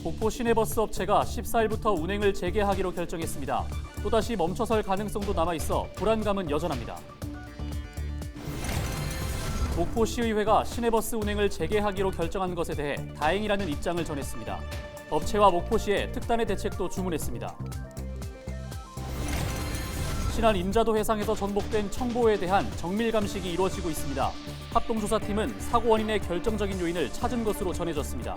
목포 시내버스 업체가 14일부터 운행을 재개하기로 결정했습니다. 또다시 멈춰설 가능성도 남아있어 불안감은 여전합니다. 목포시의회가 시내버스 운행을 재개하기로 결정한 것에 대해 다행이라는 입장을 전했습니다. 업체와 목포시에 특단의 대책도 주문했습니다. 신안 임자도 해상에서 전복된 청보에 대한 정밀 감식이 이루어지고 있습니다. 합동조사팀은 사고 원인의 결정적인 요인을 찾은 것으로 전해졌습니다.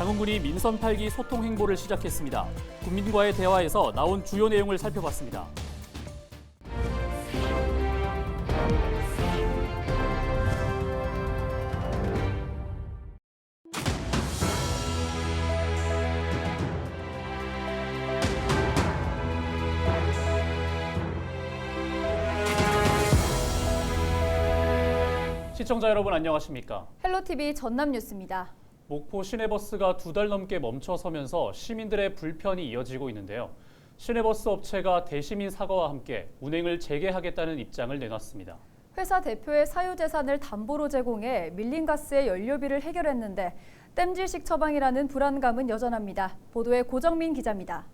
장흥군이 민선 8기 소통 행보를 시작했습니다. 국민과의 대화에서 나온 주요 내용을 살펴봤습니다. 시청자 여러분 안녕하십니까? 헬로티비 전남뉴스입니다. 목포 시내버스가 2달 넘게 멈춰서면서 시민들의 불편이 이어지고 있는데요. 시내버스 업체가 대시민 사과와 함께 운행을 재개하겠다는 입장을 내놨습니다. 회사 대표의 사유재산을 담보로 제공해 밀린 가스의 연료비를 해결했는데 땜질식 처방이라는 불안감은 여전합니다. 보도에 고정민 기자입니다.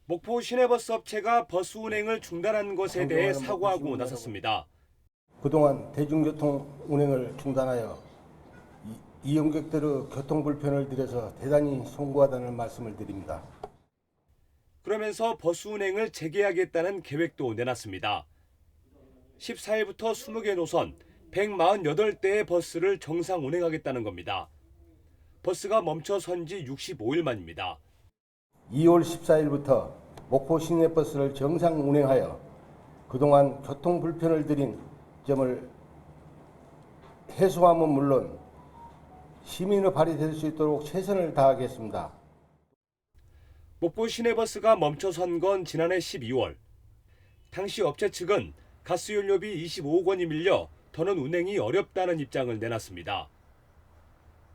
목포 시내버스 업체가 버스 운행을 중단한 것에 대해 사과하고 나섰습니다. 그동안 대중교통 운행을 중단하여 이용객들의 교통 불편을 드려서 대단히 송구하다는 말씀을 드립니다. 그러면서 버스 운행을 재개하겠다는 계획도 내놨습니다. 14일부터 20개 노선 148대의 버스를 정상 운행하겠다는 겁니다. 버스가 멈춰선 지 65일 만입니다. 2월 14일부터 목포 시내버스를 정상 운행하여 그동안 교통 불편을 드린 점을 해소함은 물론 시민의 발이 될 수 있도록 최선을 다하겠습니다. 목포 시내버스가 멈춰선 건 지난해 12월. 당시 업체 측은 가스연료비 25억 원이 밀려 더는 운행이 어렵다는 입장을 내놨습니다.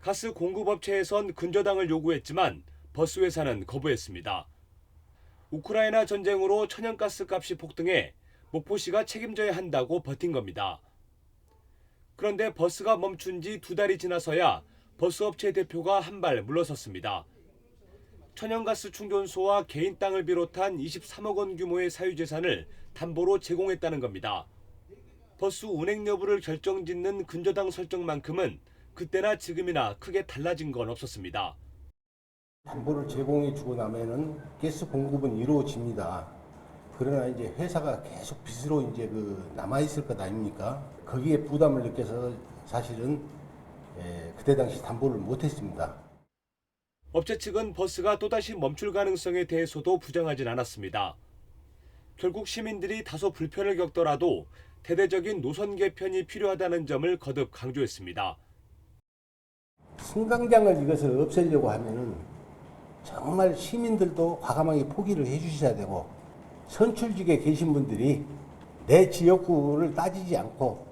가스 공급업체에선 근저당을 요구했지만 버스 회사는 거부했습니다. 우크라이나 전쟁으로 천연가스 값이 폭등해 목포시가 책임져야 한다고 버틴 겁니다. 그런데 버스가 멈춘 지 2달이 지나서야 버스업체 대표가 한 발 물러섰습니다. 천연가스 충전소와 개인 땅을 비롯한 23억 원 규모의 사유재산을 담보로 제공했다는 겁니다. 버스 운행 여부를 결정짓는 근저당 설정만큼은 그때나 지금이나 크게 달라진 건 없었습니다. 담보를 제공해 주고 나면은 가스 공급은 이루어집니다. 그러나 이제 회사가 계속 빚으로 이제 남아 있을 것 아닙니까? 거기에 부담을 느껴서 사실은 그때 당시 담보를 못 했습니다. 업체 측은 버스가 또다시 멈출 가능성에 대해서도 부정하진 않았습니다. 결국 시민들이 다소 불편을 겪더라도 대대적인 노선 개편이 필요하다는 점을 거듭 강조했습니다. 승강장을 이것을 없애려고 하면은 정말 시민들도 과감하게 포기를 해주셔야 되고 선출직에 계신 분들이 내 지역구를 따지지 않고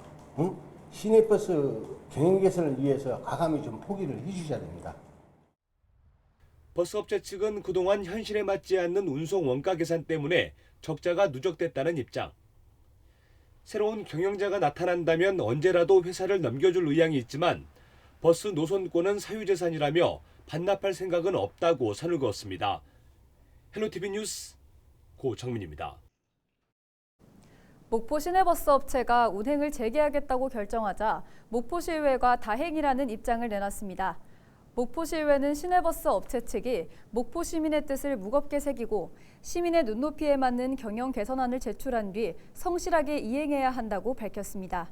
시내버스 경영 개선을 위해서 과감히 좀 포기를 해주셔야 됩니다. 버스업체 측은 그동안 현실에 맞지 않는 운송 원가 계산 때문에 적자가 누적됐다는 입장. 새로운 경영자가 나타난다면 언제라도 회사를 넘겨줄 의향이 있지만 버스 노선권은 사유재산이라며 반납할 생각은 없다고 선을 그었습니다. 헬로티비 뉴스 고정민입니다. 목포 시내버스 업체가 운행을 재개하겠다고 결정하자 목포시의회가 다행이라는 입장을 내놨습니다. 목포시의회는 시내버스 업체 측이 목포 시민의 뜻을 무겁게 새기고 시민의 눈높이에 맞는 경영 개선안을 제출한 뒤 성실하게 이행해야 한다고 밝혔습니다.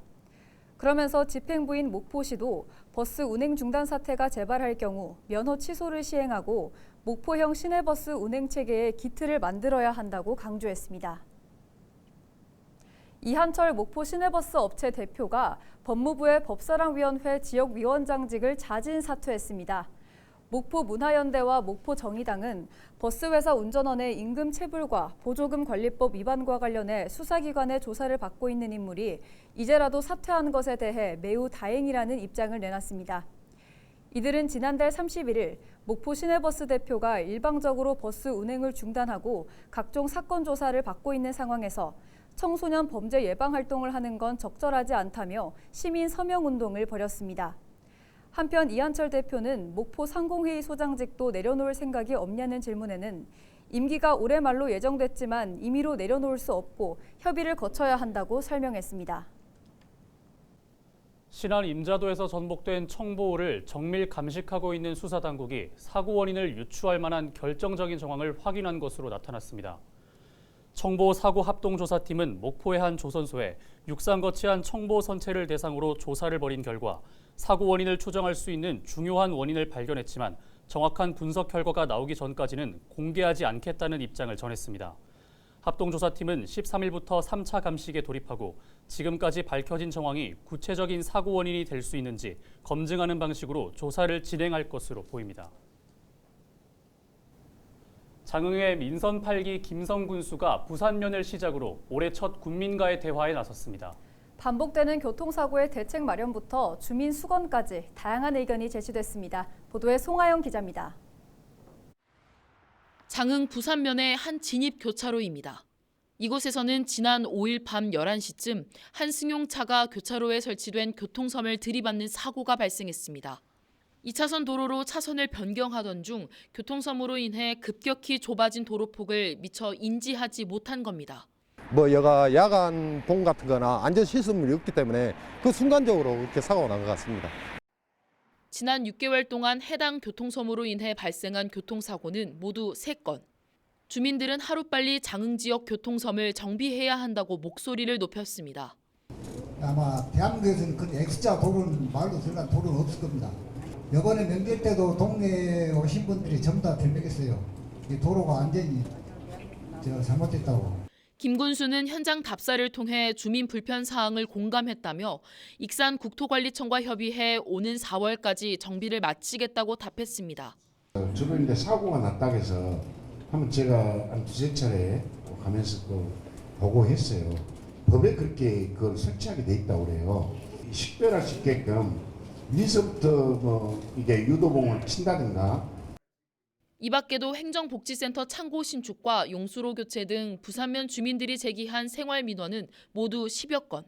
그러면서 집행부인 목포시도 버스 운행 중단 사태가 재발할 경우 면허 취소를 시행하고 목포형 시내버스 운행 체계의 기틀을 만들어야 한다고 강조했습니다. 이한철 목포 시내버스 업체 대표가 법무부의 법사랑위원회 지역위원장직을 자진 사퇴했습니다. 목포 문화연대와 목포 정의당은 버스회사 운전원의 임금 체불과 보조금 관리법 위반과 관련해 수사기관의 조사를 받고 있는 인물이 이제라도 사퇴한 것에 대해 매우 다행이라는 입장을 내놨습니다. 이들은 지난달 31일 목포 시내버스 대표가 일방적으로 버스 운행을 중단하고 각종 사건 조사를 받고 있는 상황에서 청소년 범죄 예방 활동을 하는 건 적절하지 않다며 시민 서명 운동을 벌였습니다. 한편 이한철 대표는 목포 상공회의 소장직도 내려놓을 생각이 없냐는 질문에는 임기가 올해 말로 예정됐지만 임의로 내려놓을 수 없고 협의를 거쳐야 한다고 설명했습니다. 신안 임자도에서 전복된 청보호를 정밀 감식하고 있는 수사당국이 사고 원인을 유추할 만한 결정적인 정황을 확인한 것으로 나타났습니다. 청보호 사고 합동조사팀은 목포의 한 조선소에 육상 거치한 청보호 선체를 대상으로 조사를 벌인 결과 사고 원인을 추정할 수 있는 중요한 원인을 발견했지만 정확한 분석 결과가 나오기 전까지는 공개하지 않겠다는 입장을 전했습니다. 합동조사팀은 13일부터 3차 감식에 돌입하고 지금까지 밝혀진 정황이 구체적인 사고 원인이 될 수 있는지 검증하는 방식으로 조사를 진행할 것으로 보입니다. 장흥의 민선 8기 김성 군수가 부산면을 시작으로 올해 첫 군민과의 대화에 나섰습니다. 반복되는 교통사고의 대책 마련부터 주민 수건까지 다양한 의견이 제시됐습니다. 보도에 송하영 기자입니다. 장흥 부산면의 한 진입 교차로입니다. 이곳에서는 지난 5일 밤 11시쯤 한 승용차가 교차로에 설치된 교통섬을 들이받는 사고가 발생했습니다. 2차선 도로로 차선을 변경하던 중 교통섬으로 인해 급격히 좁아진 도로폭을 미처 인지하지 못한 겁니다. 여가 야간 봉 같은 거나 안전 시스템이 없기 때문에 그 순간적으로 그렇게 사고가 난 것 같습니다. 지난 6개월 동안 해당 교통섬으로 인해 발생한 교통사고는 모두 3건. 주민들은 하루빨리 장흥 지역 교통섬을 정비해야 한다고 목소리를 높였습니다. 아마 대한민국에서는 그 X자 도로는 말도 들어간 도로는 없을 겁니다. 이번에 명절 때도 동네에 오신 분들이 전부 다 들먹였어요. 이 도로가 완전히 잘못됐다고. 김 군수는 현장 답사를 통해 주민 불편 사항을 공감했다며 익산 국토관리청과 협의해 오는 4월까지 정비를 마치겠다고 답했습니다. 주변에 사고가 났다고 해서 한번 제가 한 두세 차례 가면서 또 보고했어요. 법에 그렇게 그걸 설치하게 돼 있다고 그래요. 식별할 수 있게끔 위에서부터 이게 유도봉을 친다든가. 이 밖에도 행정복지센터 창고 신축과 용수로 교체 등 부산면 주민들이 제기한 생활민원은 모두 10여 건.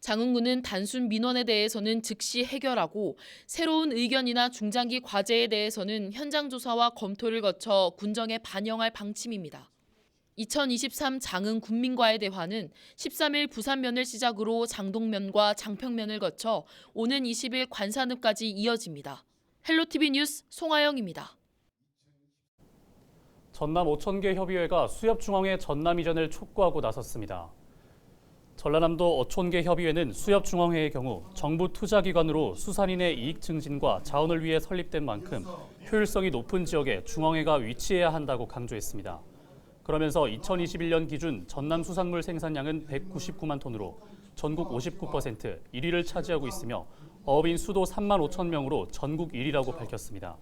장흥군은 단순 민원에 대해서는 즉시 해결하고 새로운 의견이나 중장기 과제에 대해서는 현장 조사와 검토를 거쳐 군정에 반영할 방침입니다. 2023 장흥 군민과의 대화는 13일 부산면을 시작으로 장동면과 장평면을 거쳐 오는 20일 관산읍까지 이어집니다. 헬로티비 뉴스 송하영입니다. 전남 어촌계 협의회가 수협중앙회 전남 이전을 촉구하고 나섰습니다. 전라남도 어촌계 협의회는 수협중앙회의 경우 정부 투자기관으로 수산인의 이익 증진과 자원을 위해 설립된 만큼 효율성이 높은 지역에 중앙회가 위치해야 한다고 강조했습니다. 그러면서 2021년 기준 전남 수산물 생산량은 199만 톤으로 전국 59%, 1위를 차지하고 있으며 어업인 수도 3만 5천 명으로 전국 1위라고 밝혔습니다.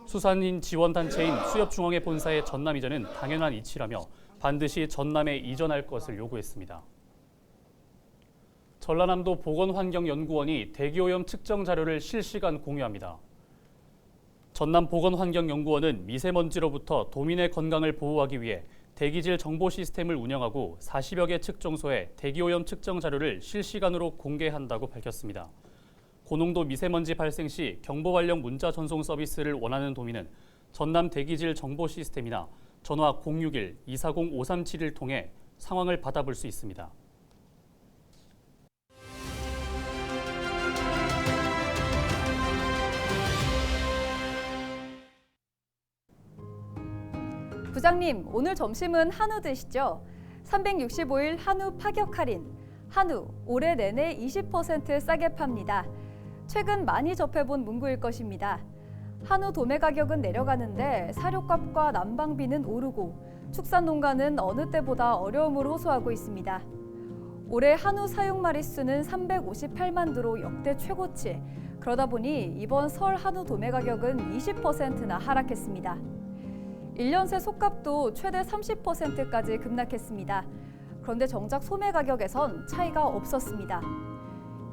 수산인 지원단체인 수협중앙회 본사의 전남 이전은 당연한 이치라며 반드시 전남에 이전할 것을 요구했습니다. 전라남도 보건환경연구원이 대기오염 측정 자료를 실시간 공유합니다. 전남보건환경연구원은 미세먼지로부터 도민의 건강을 보호하기 위해 대기질 정보 시스템을 운영하고 40여 개 측정소에 대기오염 측정 자료를 실시간으로 공개한다고 밝혔습니다. 고농도 미세먼지 발생 시 경보 발령 문자 전송 서비스를 원하는 도민은 전남 대기질 정보 시스템이나 전화 061-240-5371을 통해 상황을 받아볼 수 있습니다. 부장님, 오늘 점심은 한우 드시죠? 365일 한우 파격 할인. 한우 올해 내내 20% 싸게 팝니다. 최근 많이 접해본 문구일 것입니다. 한우 도매 가격은 내려가는데 사료값과 난방비는 오르고 축산농가는 어느 때보다 어려움을 호소하고 있습니다. 올해 한우 사육 마리수는 358만 두로 역대 최고치. 그러다 보니 이번 설 한우 도매 가격은 20%나 하락했습니다. 1년 새 속값도 최대 30%까지 급락했습니다. 그런데 정작 소매 가격에선 차이가 없었습니다.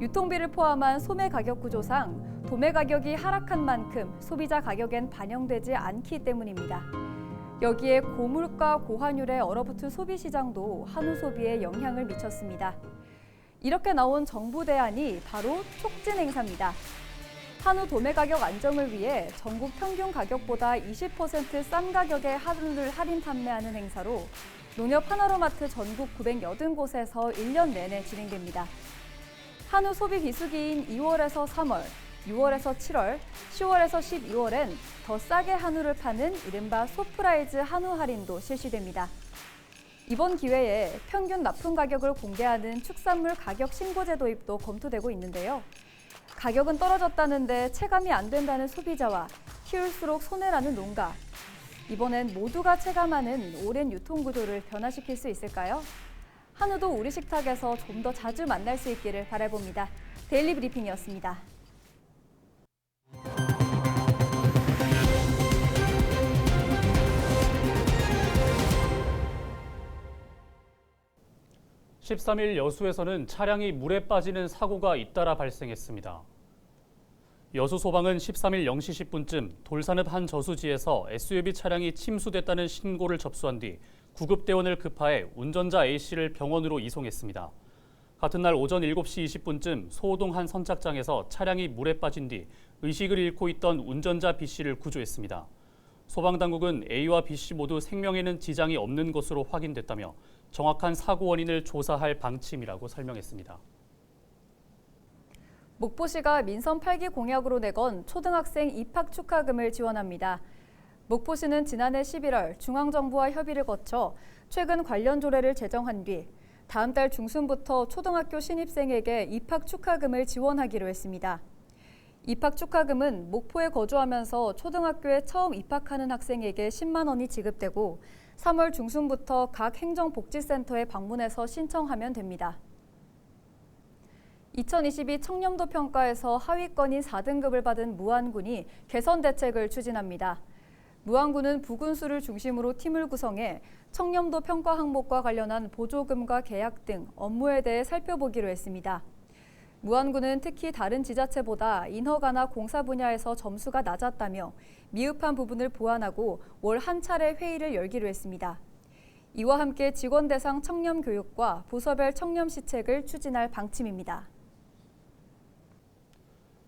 유통비를 포함한 소매 가격 구조상 도매 가격이 하락한 만큼 소비자 가격엔 반영되지 않기 때문입니다. 여기에 고물가 고환율에 얼어붙은 소비 시장도 한우 소비에 영향을 미쳤습니다. 이렇게 나온 정부 대안이 바로 촉진 행사입니다. 한우 도매 가격 안정을 위해 전국 평균 가격보다 20% 싼 가격에 한우를 할인 판매하는 행사로 농협 하나로마트 전국 980곳에서 1년 내내 진행됩니다. 한우 소비 비수기인 2월에서 3월, 6월에서 7월, 10월에서 12월엔 더 싸게 한우를 파는 이른바 소프라이즈 한우 할인도 실시됩니다. 이번 기회에 평균 납품 가격을 공개하는 축산물 가격 신고제 도입도 검토되고 있는데요. 가격은 떨어졌다는데 체감이 안 된다는 소비자와 키울수록 손해라는 농가. 이번엔 모두가 체감하는 오랜 유통 구조를 변화시킬 수 있을까요? 한우도 우리 식탁에서 좀 더 자주 만날 수 있기를 바라봅니다. 데일리 브리핑이었습니다. (13일) 여수에서는 차량이 물에 빠지는 사고가 잇따라 발생했습니다. 여수 소방은 13일 0시 10분쯤 돌산읍 한 저수지에서 SUV 차량이 침수됐다는 신고를 접수한 뒤 구급대원을 급파해 운전자 A씨를 병원으로 이송했습니다. 같은 날 오전 7시 20분쯤 소호동 한 선착장에서 차량이 물에 빠진 뒤 의식을 잃고 있던 운전자 B씨를 구조했습니다. 소방당국은 A와 B씨 모두 생명에는 지장이 없는 것으로 확인됐다며 정확한 사고 원인을 조사할 방침이라고 설명했습니다. 목포시가 민선 8기 공약으로 내건 초등학생 입학 축하금을 지원합니다. 목포시는 지난해 11월 중앙정부와 협의를 거쳐 최근 관련 조례를 제정한 뒤 다음 달 중순부터 초등학교 신입생에게 입학 축하금을 지원하기로 했습니다. 입학 축하금은 목포에 거주하면서 초등학교에 처음 입학하는 학생에게 10만 원이 지급되고 3월 중순부터 각 행정복지센터에 방문해서 신청하면 됩니다. 2022 청렴도 평가에서 하위권인 4등급을 받은 무안군이 개선 대책을 추진합니다. 무안군은 부군수를 중심으로 팀을 구성해 청렴도 평가 항목과 관련한 보조금과 계약 등 업무에 대해 살펴보기로 했습니다. 무안군은 특히 다른 지자체보다 인허가나 공사 분야에서 점수가 낮았다며 미흡한 부분을 보완하고 월 한 차례 회의를 열기로 했습니다. 이와 함께 직원 대상 청렴 교육과 부서별 청렴 시책을 추진할 방침입니다.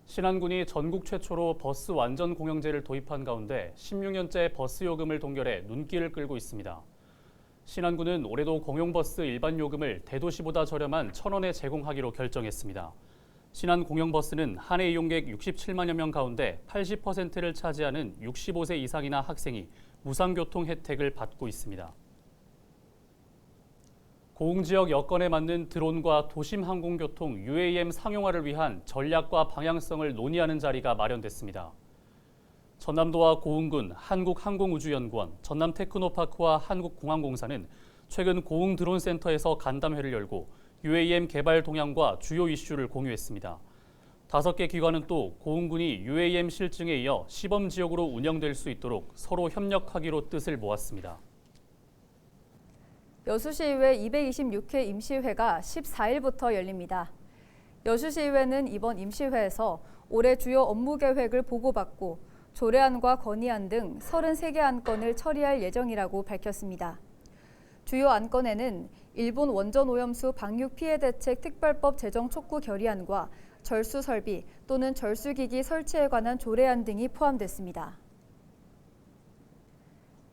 신안군이 전국 최초로 버스 완전 공영제를 도입한 가운데 16년째 버스 요금을 동결해 눈길을 끌고 있습니다. 신안군은 올해도 공영버스 일반 요금을 대도시보다 저렴한 1,000원에 제공하기로 결정했습니다. 신안 공영버스는 한 해 이용객 67만여 명 가운데 80%를 차지하는 65세 이상이나 학생이 무상교통 혜택을 받고 있습니다. 고흥지역 여건에 맞는 드론과 도심 항공교통 UAM 상용화를 위한 전략과 방향성을 논의하는 자리가 마련됐습니다. 전남도와 고흥군, 한국항공우주연구원, 전남테크노파크와 한국공항공사는 최근 고흥 드론센터에서 간담회를 열고 UAM 개발 동향과 주요 이슈를 공유했습니다. 5개 기관은 또 고흥군이 UAM 실증에 이어 시범 지역으로 운영될 수 있도록 서로 협력하기로 뜻을 모았습니다. 여수시의회 226회 임시회가 14일부터 열립니다. 여수시의회는 이번 임시회에서 올해 주요 업무 계획을 보고받고 조례안과 건의안 등 33개 안건을 처리할 예정이라고 밝혔습니다. 주요 안건에는 일본 원전 오염수 방류 피해 대책 특별법 제정 촉구 결의안과 절수 설비 또는 절수기기 설치에 관한 조례안 등이 포함됐습니다.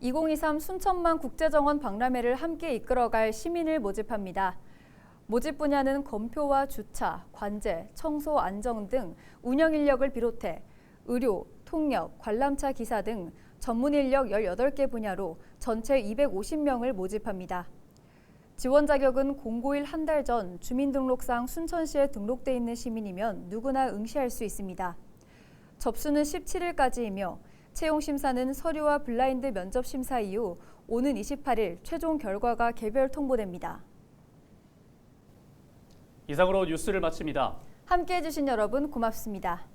2023 순천만 국제정원 박람회를 함께 이끌어갈 시민을 모집합니다. 모집 분야는 검표와 주차, 관제, 청소, 안정 등 운영 인력을 비롯해 의료, 통역, 관람차 기사 등 전문 인력 18개 분야로 전체 250명을 모집합니다. 지원 자격은 공고일 한 달 전 주민등록상 순천시에 등록돼 있는 시민이면 누구나 응시할 수 있습니다. 접수는 17일까지이며 채용 심사는 서류와 블라인드 면접 심사 이후 오는 28일 최종 결과가 개별 통보됩니다. 이상으로 뉴스를 마칩니다. 함께해 주신 여러분 고맙습니다.